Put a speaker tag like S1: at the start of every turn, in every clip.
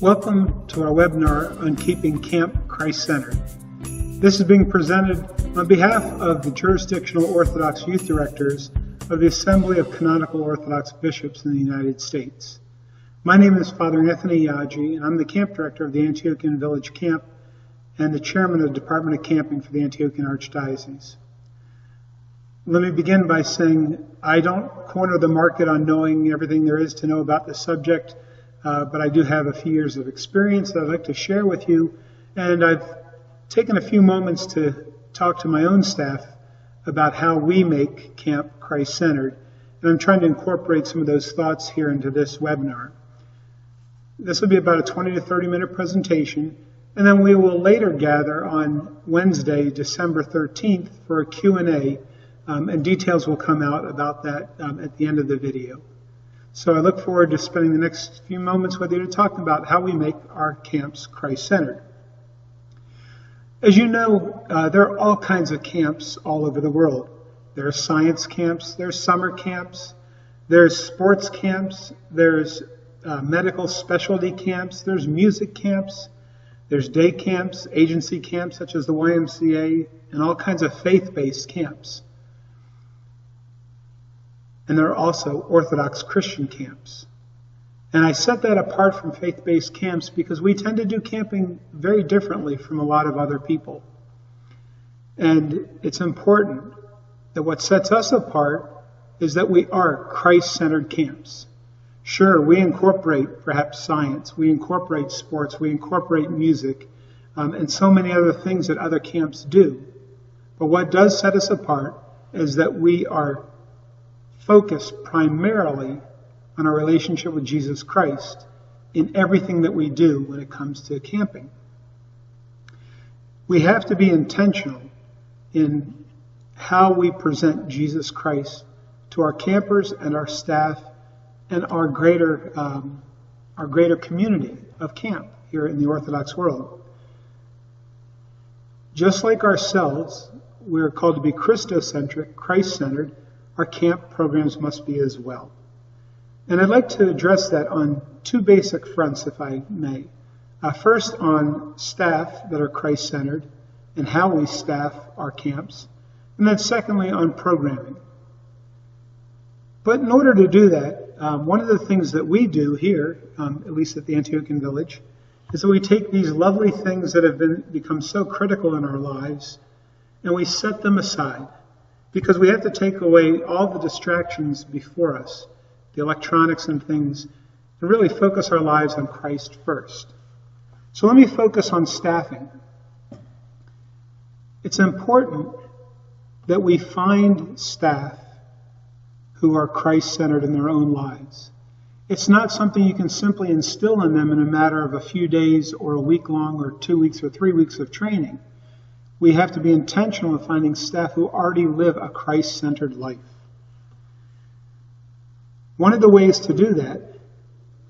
S1: Welcome to our webinar on keeping camp Christ-centered. This is being presented on behalf of the jurisdictional Orthodox youth directors of the Assembly of Canonical Orthodox Bishops in the United States. My name is Father Anthony Yaji, and I'm the camp director of the Antiochian Village Camp and the chairman of the Department of Camping for the Antiochian Archdiocese. Let me begin by saying I don't corner the market on knowing everything there is to know about the subject, but I do have a few years of experience that I'd like to share with you, and I've taken a few moments to talk to my own staff about how we make camp Christ-centered, and I'm trying to incorporate some of those thoughts here into this webinar. This will be about a 20 to 30 minute presentation, and then we will later gather on Wednesday, December 13th for a Q&A, and details will come out about that at the end of the video. So I look forward to spending the next few moments with you to talk about how we make our camps Christ-centered. As you know, there are all kinds of camps all over the world. There are science camps, there's summer camps, there's sports camps, there's medical specialty camps, there's music camps, there's day camps, agency camps such as the YMCA, and all kinds of faith-based camps. And there are also Orthodox Christian camps. And I set that apart from faith-based camps because we tend to do camping very differently from a lot of other people. And it's important that what sets us apart is that we are Christ-centered camps. Sure, we incorporate perhaps science, we incorporate sports, we incorporate music, and so many other things that other camps do. But what does set us apart is that we are focused primarily on our relationship with Jesus Christ in everything that we do when it comes to camping. We have to be intentional in how we present Jesus Christ to our campers and our staff and our greater community of camp here in the Orthodox world. Just like ourselves, we're called to be Christocentric, Christ-centered. Our camp programs must be as well. And I'd like to address that on two basic fronts, if I may. First, on staff that are Christ-centered and how we staff our camps. And then secondly, on programming. But in order to do that, one of the things that we do here, at least at the Antiochian Village, is that we take these lovely things that have become so critical in our lives and we set them aside. Because we have to take away all the distractions before us, the electronics and things, and really focus our lives on Christ first. So let me focus on staffing. It's important that we find staff who are Christ-centered in their own lives. It's not something you can simply instill in them in a matter of a few days or a week long or 2 weeks or 3 weeks of training. We have to be intentional in finding staff who already live a Christ-centered life. One of the ways to do that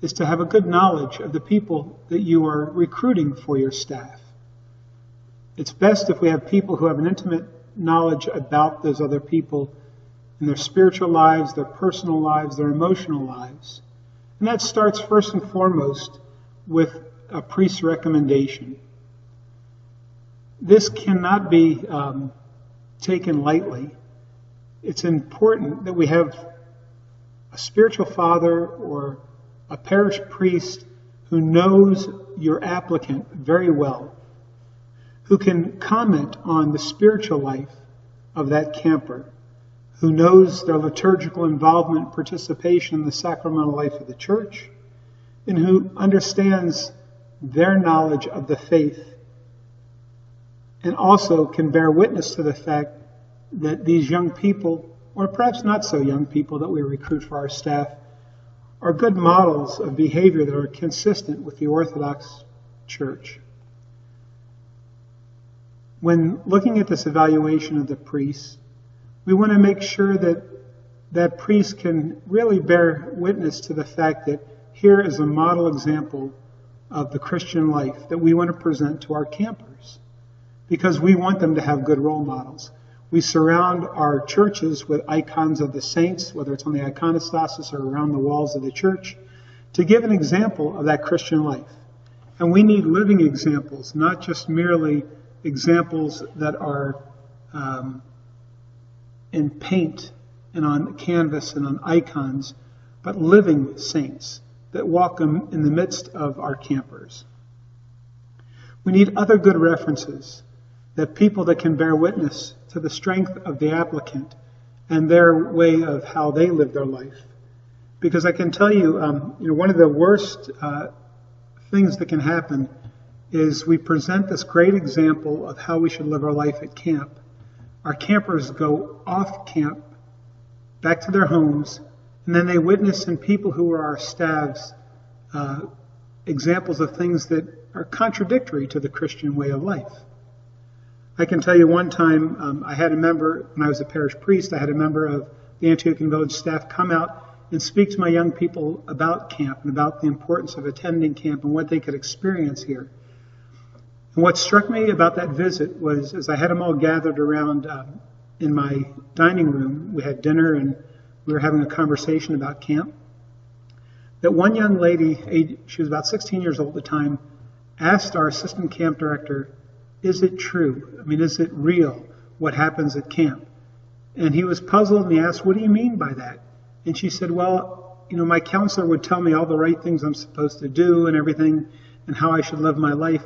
S1: is to have a good knowledge of the people that you are recruiting for your staff. It's best if we have people who have an intimate knowledge about those other people in their spiritual lives, their personal lives, their emotional lives. And that starts first and foremost with a priest's recommendation. This cannot be taken lightly. It's important that we have a spiritual father or a parish priest who knows your applicant very well, who can comment on the spiritual life of that camper, who knows their liturgical involvement, participation in the sacramental life of the church, and who understands their knowledge of the faith, and also can bear witness to the fact that these young people, or perhaps not so young people that we recruit for our staff, are good models of behavior that are consistent with the Orthodox Church. When looking at this evaluation of the priests, we want to make sure that that priest can really bear witness to the fact that here is a model example of the Christian life that we want to present to our campers, because we want them to have good role models. We surround our churches with icons of the saints, whether it's on the iconostasis or around the walls of the church, to give an example of that Christian life. And we need living examples, not just merely examples that are in paint and on canvas and on icons, but living saints that walk in the midst of our campers. We need other good references, that people that can bear witness to the strength of the applicant and their way of how they live their life. Because I can tell you, one of the worst things that can happen is we present this great example of how we should live our life at camp. Our campers go off camp, back to their homes, and then they witness in people who are our staffs examples of things that are contradictory to the Christian way of life. I can tell you one time I had a member, when I was a parish priest, I had a member of the Antiochian Village staff come out and speak to my young people about camp and about the importance of attending camp and what they could experience here. And what struck me about that visit was, as I had them all gathered around in my dining room, we had dinner and we were having a conversation about camp, that one young lady, she was about 16 years old at the time, asked our assistant camp director, is it true? I mean, is it real what happens at camp? And he was puzzled and he asked, what do you mean by that? And she said, well, my counselor would tell me all the right things I'm supposed to do and everything and how I should live my life.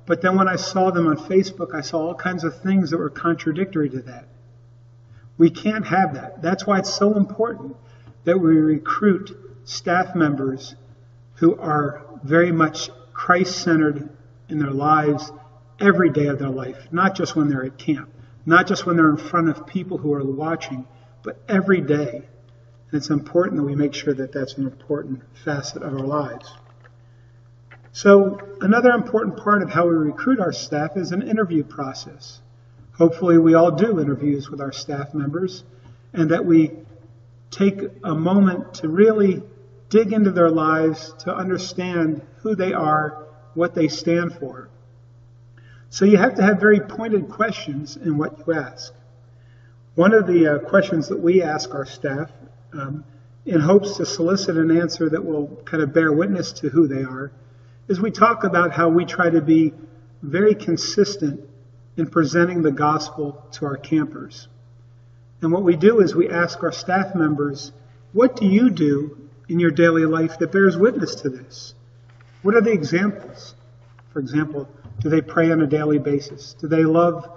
S1: But then when I saw them on Facebook, I saw all kinds of things that were contradictory to that. We can't have that. That's why it's so important that we recruit staff members who are very much Christ-centered in their lives every day of their life, not just when they're at camp, not just when they're in front of people who are watching, but every day. And it's important that we make sure that that's an important facet of our lives. So another important part of how we recruit our staff is an interview process. Hopefully we all do interviews with our staff members, and that we take a moment to really dig into their lives to understand who they are, what they stand for. So you have to have very pointed questions in what you ask. One of the questions that we ask our staff, in hopes to solicit an answer that will kind of bear witness to who they are, is we talk about how we try to be very consistent in presenting the gospel to our campers. And what we do is we ask our staff members, what do you do in your daily life that bears witness to this? What are the examples? For example, do they pray on a daily basis? Do they love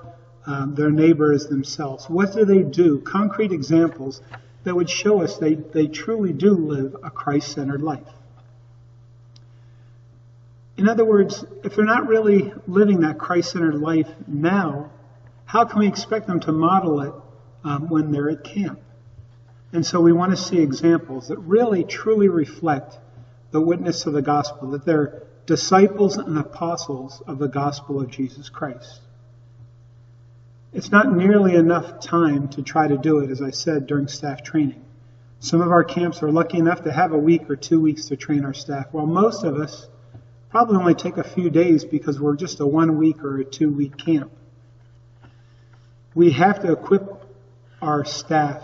S1: their neighbor as themselves? What do they do? Concrete examples that would show us they truly do live a Christ-centered life. In other words, if they're not really living that Christ-centered life now, how can we expect them to model it when they're at camp? And so we want to see examples that really, truly reflect the witness of the gospel, that they're disciples and apostles of the gospel of Jesus Christ. It's not nearly enough time to try to do it, as I said, during staff training. Some of our camps are lucky enough to have a week or 2 weeks to train our staff, while most of us probably only take a few days because we're just a 1 week or a 2 week camp. We have to equip our staff,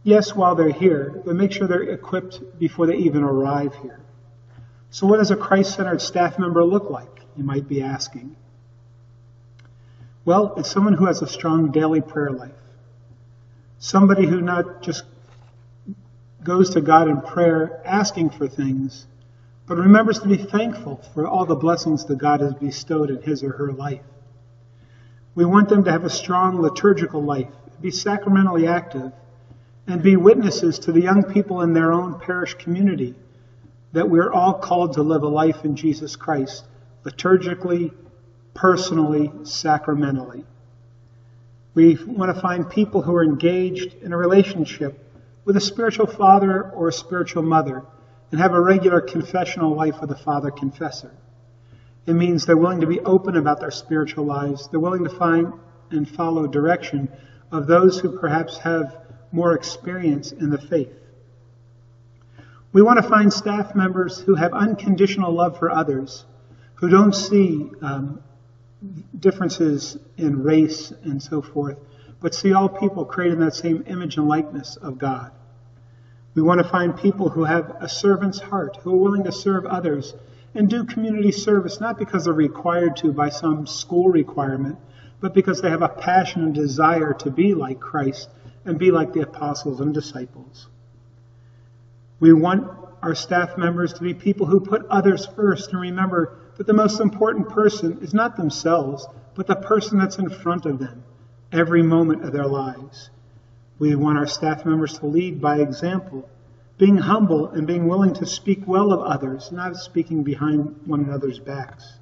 S1: yes, while they're here, but make sure they're equipped before they even arrive here. So what does a Christ-centered staff member look like, you might be asking? Well, it's someone who has a strong daily prayer life. Somebody who not just goes to God in prayer asking for things, but remembers to be thankful for all the blessings that God has bestowed in his or her life. We want them to have a strong liturgical life, be sacramentally active, and be witnesses to the young people in their own parish community that we're all called to live a life in Jesus Christ, liturgically, personally, sacramentally. We want to find people who are engaged in a relationship with a spiritual father or a spiritual mother and have a regular confessional life with a father confessor. It means they're willing to be open about their spiritual lives. They're willing to find and follow direction of those who perhaps have more experience in the faith. We want to find staff members who have unconditional love for others, who don't see differences in race and so forth, but see all people created in that same image and likeness of God. We want to find people who have a servant's heart, who are willing to serve others and do community service, not because they're required to by some school requirement, but because they have a passion and desire to be like Christ and be like the apostles and disciples. We want our staff members to be people who put others first and remember that the most important person is not themselves, but the person that's in front of them every moment of their lives. We want our staff members to lead by example, being humble and being willing to speak well of others, not speaking behind one another's backs.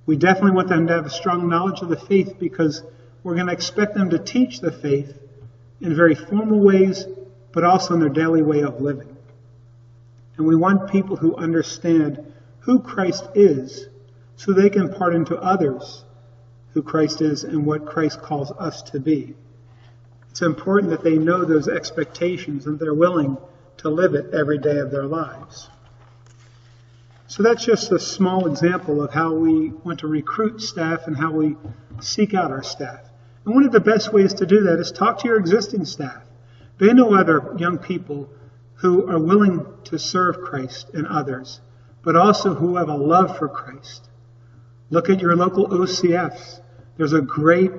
S1: We definitely want them to have a strong knowledge of the faith because we're going to expect them to teach the faith in very formal ways, but also in their daily way of living. And we want people who understand who Christ is so they can impart into others who Christ is and what Christ calls us to be. It's important that they know those expectations and they're willing to live it every day of their lives. So that's just a small example of how we want to recruit staff and how we seek out our staff. And one of the best ways to do that is talk to your existing staff. They know other young people who are willing to serve Christ and others, but also who have a love for Christ. Look at your local OCFs. There's a great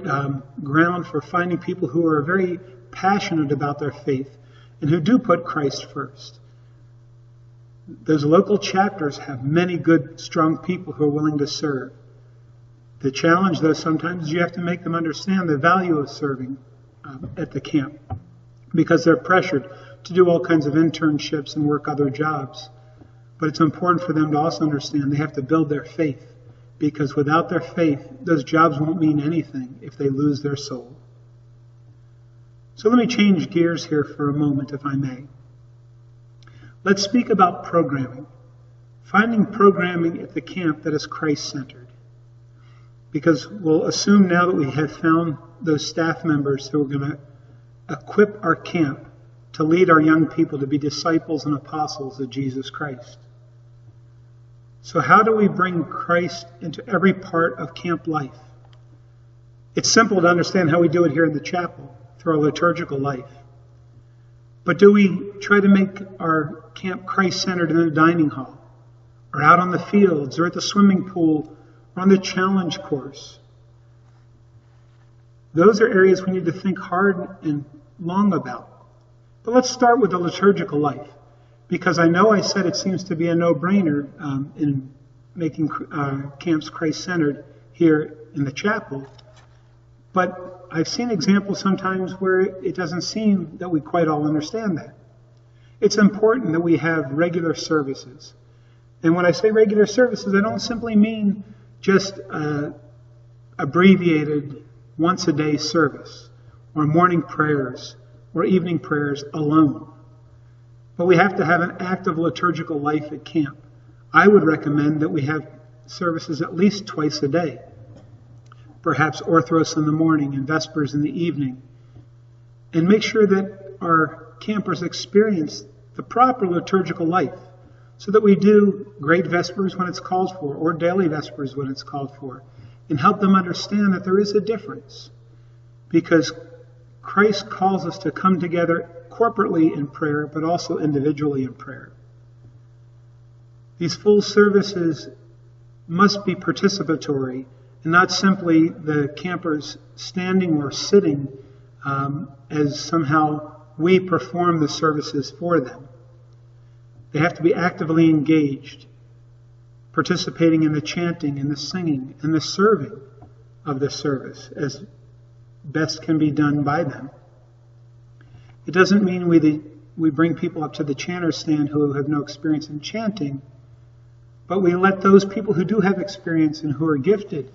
S1: ground for finding people who are very passionate about their faith and who do put Christ first. Those local chapters have many good, strong people who are willing to serve. The challenge, though, sometimes is you have to make them understand the value of serving at the camp because they're pressured to do all kinds of internships and work other jobs. But it's important for them to also understand they have to build their faith, because without their faith, those jobs won't mean anything if they lose their soul. So let me change gears here for a moment, if I may. Let's speak about programming. Finding programming at the camp that is Christ-centered. Because we'll assume now that we have found those staff members who are going to equip our camp to lead our young people to be disciples and apostles of Jesus Christ. So how do we bring Christ into every part of camp life? It's simple to understand how we do it here in the chapel, through our liturgical life. But do we try to make our camp Christ-centered in the dining hall, or out on the fields, or at the swimming pool, or on the challenge course? Those are areas we need to think hard and long about. But let's start with the liturgical life, because I know I said it seems to be a no-brainer in making camps Christ-centered here in the chapel. But I've seen examples sometimes where it doesn't seem that we quite all understand that. It's important that we have regular services. And when I say regular services, I don't simply mean just abbreviated once-a-day service, or morning prayers, or evening prayers alone. But we have to have an active liturgical life at camp. I would recommend that we have services at least twice a day. Perhaps Orthodox in the morning and Vespers in the evening. And make sure that our campers experience the proper liturgical life so that we do great Vespers when it's called for or daily Vespers when it's called for, and help them understand that there is a difference. Because Christ calls us to come together corporately in prayer, but also individually in prayer. These full services must be participatory and not simply the campers standing or sitting as somehow we perform the services for them. They have to be actively engaged, participating in the chanting and the singing and the serving of the service as best can be done by them. It doesn't mean we bring people up to the chanter stand who have no experience in chanting, but we let those people who do have experience and who are gifted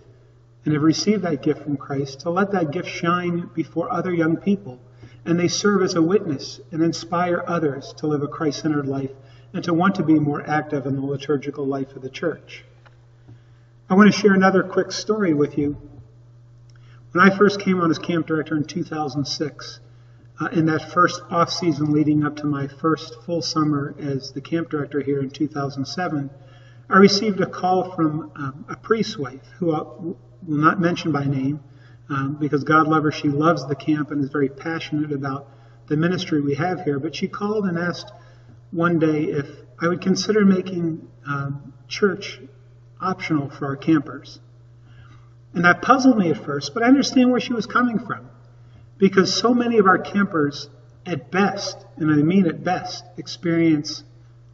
S1: and have received that gift from Christ, to let that gift shine before other young people, and they serve as a witness and inspire others to live a Christ-centered life and to want to be more active in the liturgical life of the church. I want to share another quick story with you. When I first came on as camp director in 2006, in that first off-season leading up to my first full summer as the camp director here in 2007, I received a call from a priest's wife, who I will not mention by name, because God love her, she loves the camp and is very passionate about the ministry we have here. But she called and asked one day if I would consider making church optional for our campers. And that puzzled me at first, but I understand where she was coming from. Because so many of our campers, at best, and I mean at best, experience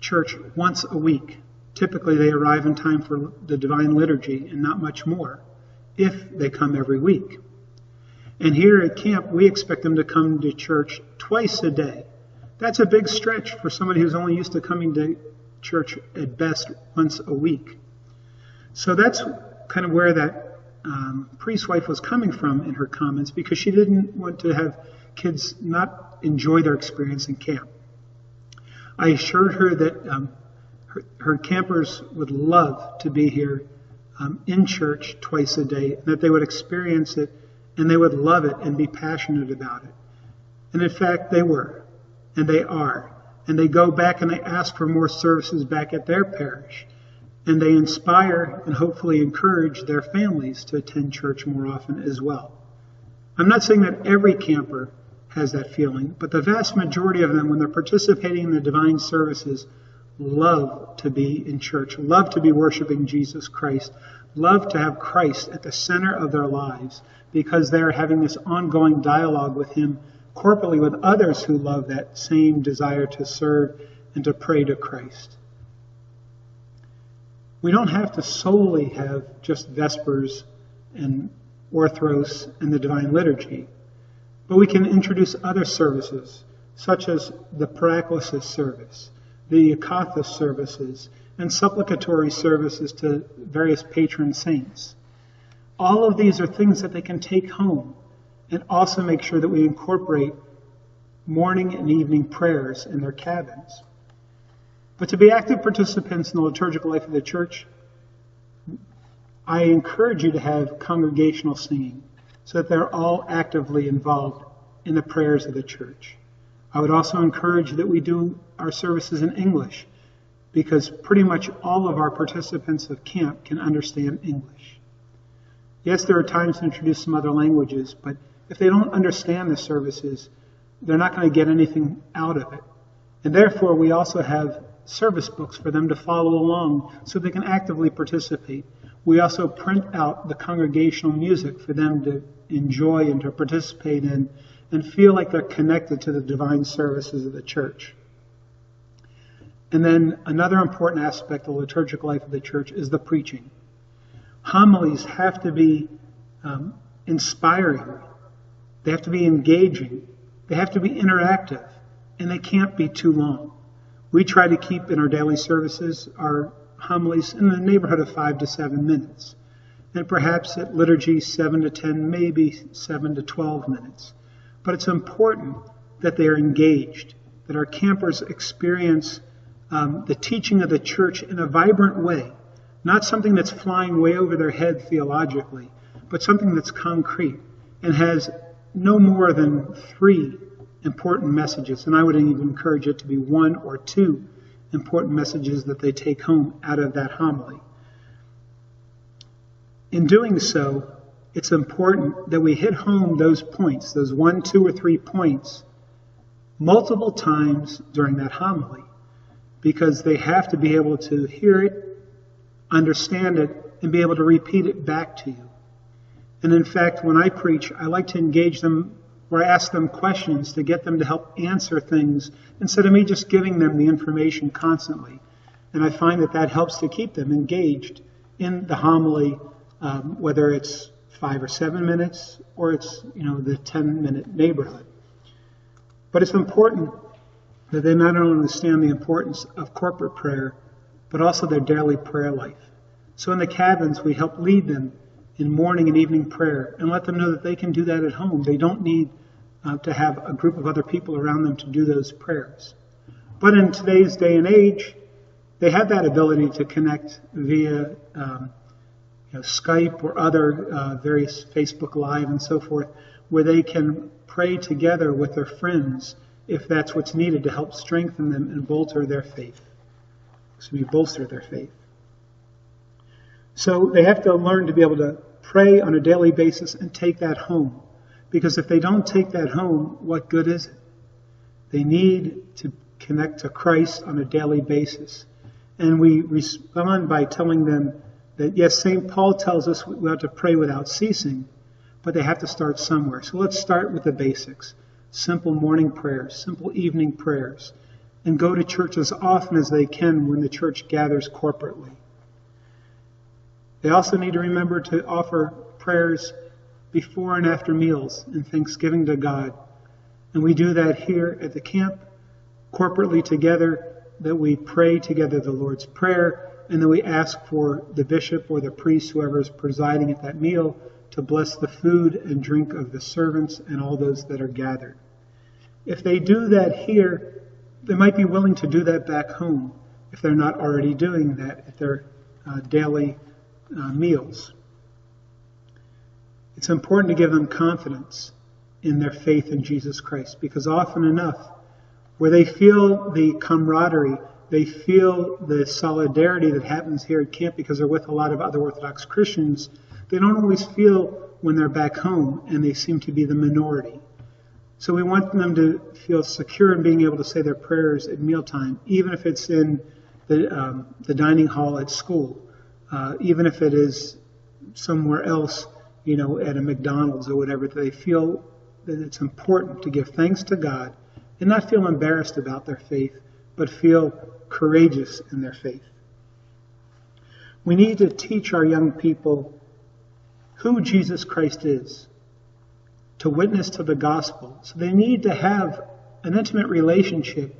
S1: church once a week. Typically, they arrive in time for the Divine Liturgy and not much more, if they come every week. And here at camp, we expect them to come to church twice a day. That's a big stretch for somebody who's only used to coming to church at best once a week. So that's kind of where that priest's wife was coming from in her comments, because she didn't want to have kids not enjoy their experience in camp. I assured her that her campers would love to be here in church twice a day, and that they would experience it and they would love it and be passionate about it. And in fact, they were, and they are. And they go back and they ask for more services back at their parish. And they inspire and hopefully encourage their families to attend church more often as well. I'm not saying that every camper has that feeling, but the vast majority of them, when they're participating in the divine services, love to be in church, love to be worshiping Jesus Christ, love to have Christ at the center of their lives, because they're having this ongoing dialogue with Him corporately with others who love that same desire to serve and to pray to Christ. We don't have to solely have just Vespers and Orthros and the Divine Liturgy, but we can introduce other services, such as the Paraclesis service, the Akathos services, and supplicatory services to various patron saints. All of these are things that they can take home, and also make sure that we incorporate morning and evening prayers in their cabins. But to be active participants in the liturgical life of the church, I encourage you to have congregational singing so that they're all actively involved in the prayers of the church. I would also encourage that we do our services in English, because pretty much all of our participants of camp can understand English. Yes, there are times to introduce some other languages, but if they don't understand the services, they're not going to get anything out of it. And therefore, we also have service books for them to follow along so they can actively participate. We also print out the congregational music for them to enjoy and to participate in and feel like they're connected to the divine services of the church. And then another important aspect of the liturgical life of the church is the preaching. Homilies have to be inspiring. They have to be engaging. They have to be interactive. And they can't be too long. We try to keep in our daily services our homilies in the neighborhood of 5 to 7 minutes. And perhaps at liturgy 7 to 10, maybe 7 to 12 minutes. But it's important that they are engaged, that our campers experience the teaching of the church in a vibrant way. Not something that's flying way over their head theologically, but something that's concrete and has no more than 3 important messages. And I would even encourage it to be 1 or 2 important messages that they take home out of that homily. In doing so, it's important that we hit home those points, those 1, 2, or 3 points, multiple times during that homily, because they have to be able to hear it, understand it, and be able to repeat it back to you. And in fact, when I preach, I like to engage them, or I ask them questions to get them to help answer things instead of me just giving them the information constantly. And I find that that helps to keep them engaged in the homily, whether it's 5 or 7 minutes or it's, the 10-minute neighborhood. But it's important that they not only understand the importance of corporate prayer, but also their daily prayer life. So in the cabins, we help lead them in morning and evening prayer and let them know that they can do that at home. They don't need to have a group of other people around them to do those prayers. But in today's day and age, they have that ability to connect via Skype or other various Facebook Live and so forth, where they can pray together with their friends if that's what's needed to help strengthen them and bolster their faith. So they have to learn to be able to pray on a daily basis and take that home. Because if they don't take that home, what good is it? They need to connect to Christ on a daily basis. And we respond by telling them that, yes, St. Paul tells us we have to pray without ceasing, but they have to start somewhere. So let's start with the basics. Simple morning prayers, simple evening prayers, and go to church as often as they can when the church gathers corporately. They also need to remember to offer prayers before and after meals and thanksgiving to God. And we do that here at the camp, corporately together, that we pray together the Lord's Prayer, and then we ask for the bishop or the priest, whoever is presiding at that meal, to bless the food and drink of the servants and all those that are gathered. If they do that here, they might be willing to do that back home if they're not already doing that at their daily meals. It's important to give them confidence in their faith in Jesus Christ, because often enough, where they feel the camaraderie, they feel the solidarity that happens here at camp because they're with a lot of other Orthodox Christians, they don't always feel when they're back home, and they seem to be the minority. So we want them to feel secure in being able to say their prayers at mealtime, even if it's in the dining hall at school, even if it is somewhere else, at a McDonald's or whatever. They feel that it's important to give thanks to God and not feel embarrassed about their faith, but feel courageous in their faith. We need to teach our young people who Jesus Christ is, to witness to the gospel. So they need to have an intimate relationship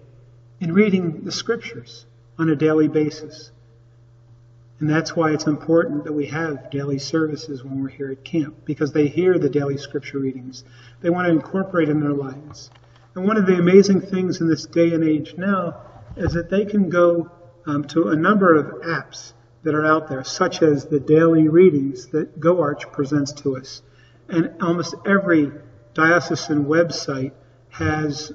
S1: in reading the scriptures on a daily basis. And that's why it's important that we have daily services when we're here at camp, because they hear the daily scripture readings. They want to incorporate in their lives. And one of the amazing things in this day and age now is that they can go to a number of apps that are out there, such as the daily readings that GoArch presents to us. And almost every diocesan website has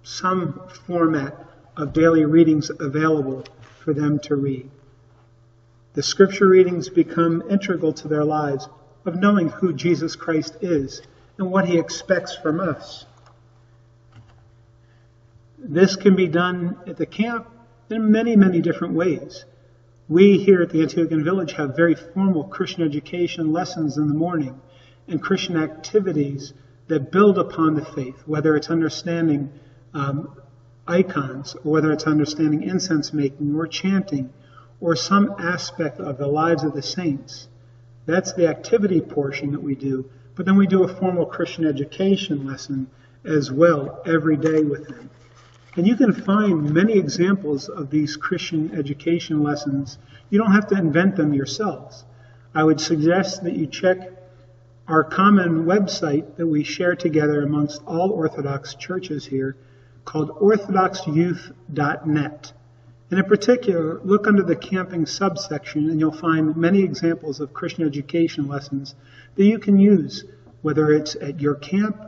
S1: some format of daily readings available for them to read. The scripture readings become integral to their lives of knowing who Jesus Christ is and what he expects from us. This can be done at the camp in many, many different ways. We here at the Antiochian Village have very formal Christian education lessons in the morning and Christian activities that build upon the faith, whether it's understanding icons, or whether it's understanding incense making or chanting, or some aspect of the lives of the saints. That's the activity portion that we do. But then we do a formal Christian education lesson as well every day with them. And you can find many examples of these Christian education lessons. You don't have to invent them yourselves. I would suggest that you check our common website that we share together amongst all Orthodox churches here, called orthodoxyouth.net. And in particular, look under the camping subsection and you'll find many examples of Christian education lessons that you can use, whether it's at your camp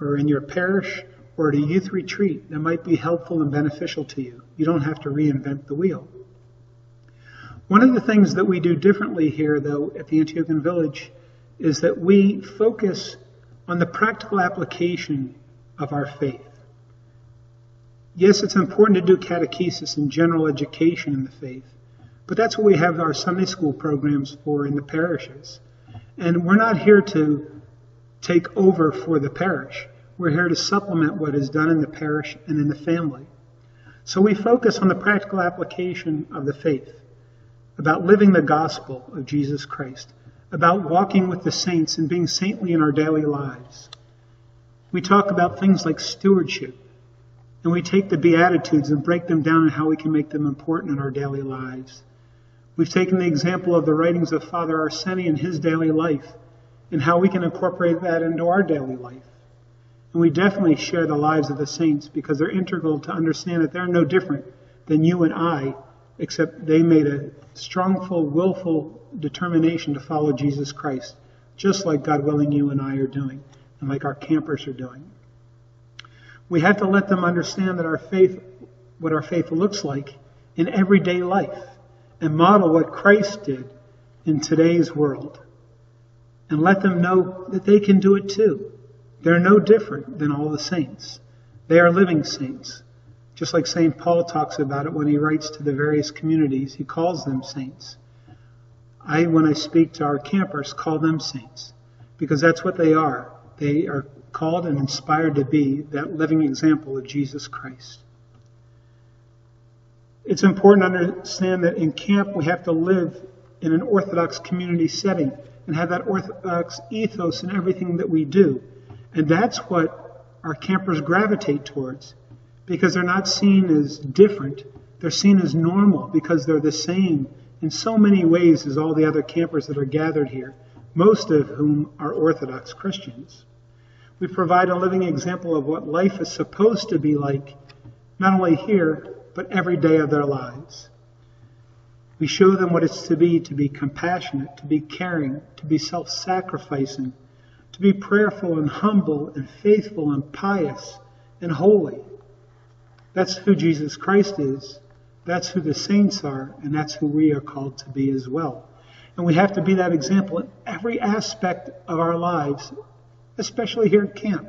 S1: or in your parish or at a youth retreat that might be helpful and beneficial to you. You don't have to reinvent the wheel. One of the things that we do differently here, though, at the Antiochian Village is that we focus on the practical application of our faith. Yes, it's important to do catechesis and general education in the faith, but that's what we have our Sunday school programs for in the parishes. And we're not here to take over for the parish. We're here to supplement what is done in the parish and in the family. So we focus on the practical application of the faith, about living the gospel of Jesus Christ, about walking with the saints and being saintly in our daily lives. We talk about things like stewardship, and we take the Beatitudes and break them down and how we can make them important in our daily lives. We've taken the example of the writings of Father Arseny and his daily life and how we can incorporate that into our daily life. And we definitely share the lives of the saints because they're integral to understand that they're no different than you and I, except they made a strongful, willful determination to follow Jesus Christ, just like God willing you and I are doing, and like our campers are doing. We have to let them understand that our faith, what our faith looks like in everyday life, and model what Christ did in today's world. And let them know that they can do it too. They're no different than all the saints. They are living saints, Just like St. Paul talks about it when he writes to the various communities, he calls them saints. When I speak to our campers, call them saints, because that's what they are. They are called and inspired to be that living example of Jesus Christ. It's important to understand that in camp we have to live in an Orthodox community setting and have that Orthodox ethos in everything that we do. And that's what our campers gravitate towards, because they're not seen as different. They're seen as normal because they're the same in so many ways as all the other campers that are gathered here, most of whom are Orthodox Christians. We provide a living example of what life is supposed to be like, not only here, but every day of their lives. We show them what it's to be compassionate, to be caring, to be self-sacrificing, to be prayerful and humble and faithful and pious and holy. That's who Jesus Christ is. That's who the saints are, and that's who we are called to be as well. And we have to be that example in every aspect of our lives, especially here at camp.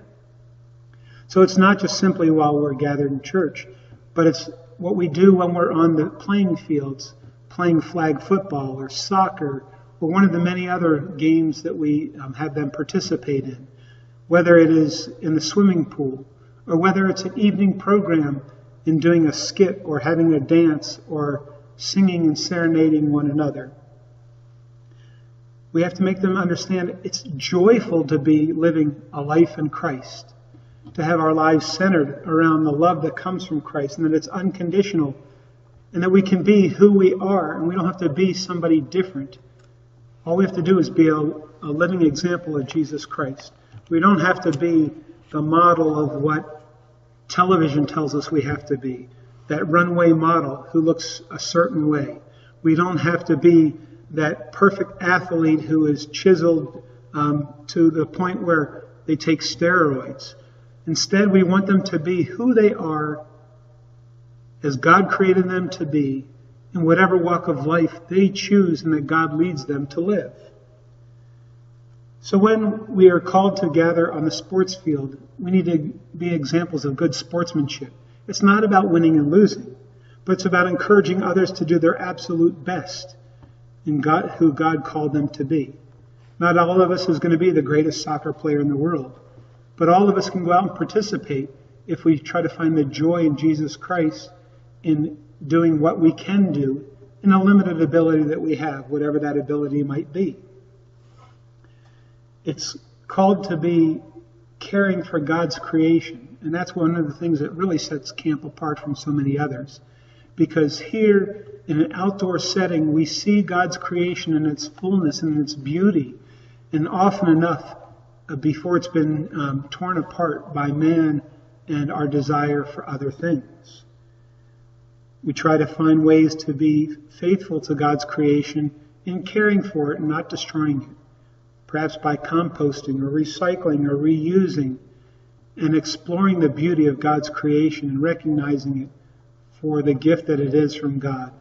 S1: So it's not just simply while we're gathered in church, but it's what we do when we're on the playing fields, playing flag football or soccer, or one of the many other games that we have them participate in, whether it is in the swimming pool, or whether it's an evening program in doing a skit or having a dance or singing and serenading one another. We have to make them understand it's joyful to be living a life in Christ, to have our lives centered around the love that comes from Christ, and that it's unconditional, and that we can be who we are, and we don't have to be somebody different. All we have to do is be a living example of Jesus Christ. We don't have to be the model of what television tells us we have to be, that runway model who looks a certain way. We don't have to be that perfect athlete who is chiseled to the point where they take steroids. Instead, we want them to be who they are as God created them to be in whatever walk of life they choose and that God leads them to live. So when we are called to gather on the sports field, we need to be examples of good sportsmanship. It's not about winning and losing, but it's about encouraging others to do their absolute best in God, who God called them to be. Not all of us is going to be the greatest soccer player in the world, but all of us can go out and participate if we try to find the joy in Jesus Christ in doing what we can do in a limited ability that we have, whatever that ability might be. It's called to be caring for God's creation, and that's one of the things that really sets camp apart from so many others. Because here, in an outdoor setting, we see God's creation in its fullness and its beauty, and often enough, before it's been torn apart by man and our desire for other things. We try to find ways to be faithful to God's creation in caring for it and not destroying it. Perhaps by composting or recycling or reusing and exploring the beauty of God's creation and recognizing it for the gift that it is from God.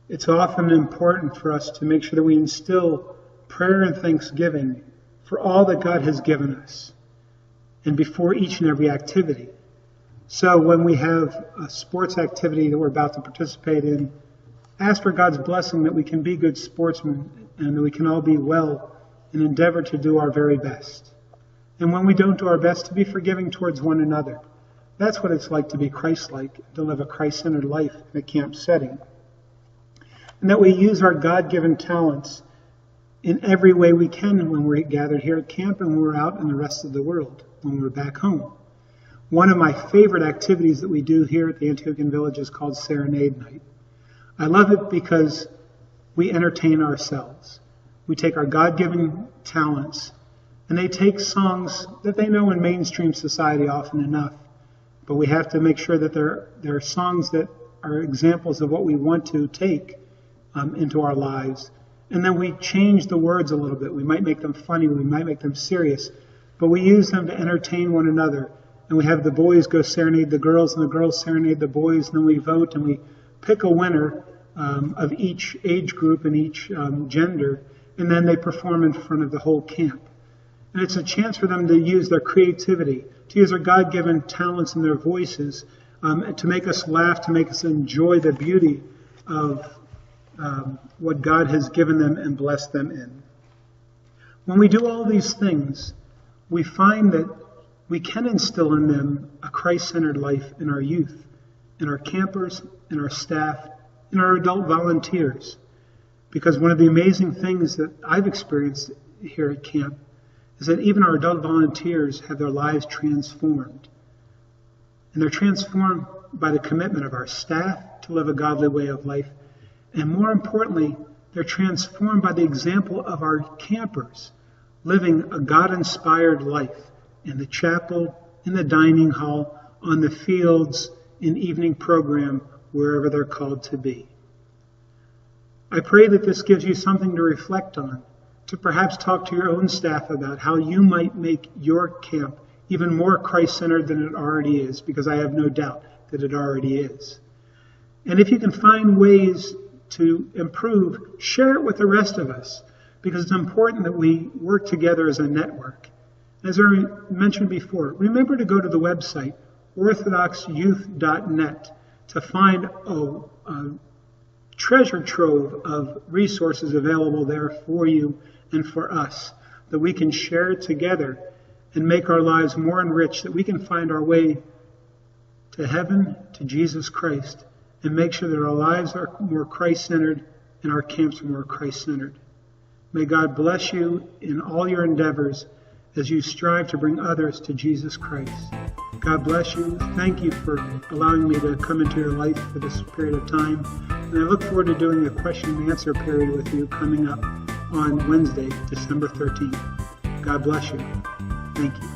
S1: It's often important for us to make sure that we instill prayer and thanksgiving for all that God has given us and before each and every activity. So when we have a sports activity that we're about to participate in, ask for God's blessing that we can be good sportsmen and that we can all be well and endeavor to do our very best. And when we don't do our best, to be forgiving towards one another. That's what it's like to be Christ-like, to live a Christ-centered life in a camp setting. And that we use our God-given talents in every way we can when we're gathered here at camp and when we're out in the rest of the world, when we're back home. One of my favorite activities that we do here at the Antiochian Village is called Serenade Night. I love it because we entertain ourselves. We take our God-given talents, and they take songs that they know in mainstream society often enough, but we have to make sure that they're songs that are examples of what we want to take into our lives. And then we change the words a little bit. We might make them funny, we might make them serious, but we use them to entertain one another. And we have the boys go serenade the girls, and the girls serenade the boys, and then we vote, and we pick a winner of each age group and each gender, and then they perform in front of the whole camp. And it's a chance for them to use their creativity, to use their God-given talents and their voices to make us laugh, to make us enjoy the beauty of what God has given them and blessed them in. When we do all these things, we find that we can instill in them a Christ-centered life in our youth, in our campers, in our staff, in our adult volunteers. Because one of the amazing things that I've experienced here at camp is that even our adult volunteers have their lives transformed. And they're transformed by the commitment of our staff to live a godly way of life. And more importantly, they're transformed by the example of our campers living a God-inspired life in the chapel, in the dining hall, on the fields, in evening program, wherever they're called to be. I pray that this gives you something to reflect on, to perhaps talk to your own staff about how you might make your camp even more Christ-centered than it already is, because I have no doubt that it already is. And if you can find ways to improve, share it with the rest of us, because it's important that we work together as a network. As I mentioned before, remember to go to the website, orthodoxyouth.net, to find a treasure trove of resources available there for you and for us, that we can share together and make our lives more enriched, that we can find our way to heaven, to Jesus Christ, and make sure that our lives are more Christ-centered and our camps are more Christ-centered. May God bless you in all your endeavors as you strive to bring others to Jesus Christ. God bless you. Thank you for allowing me to come into your life for this period of time. And I look forward to doing the question and answer period with you coming up on Wednesday, December 13th. God bless you. Thank you.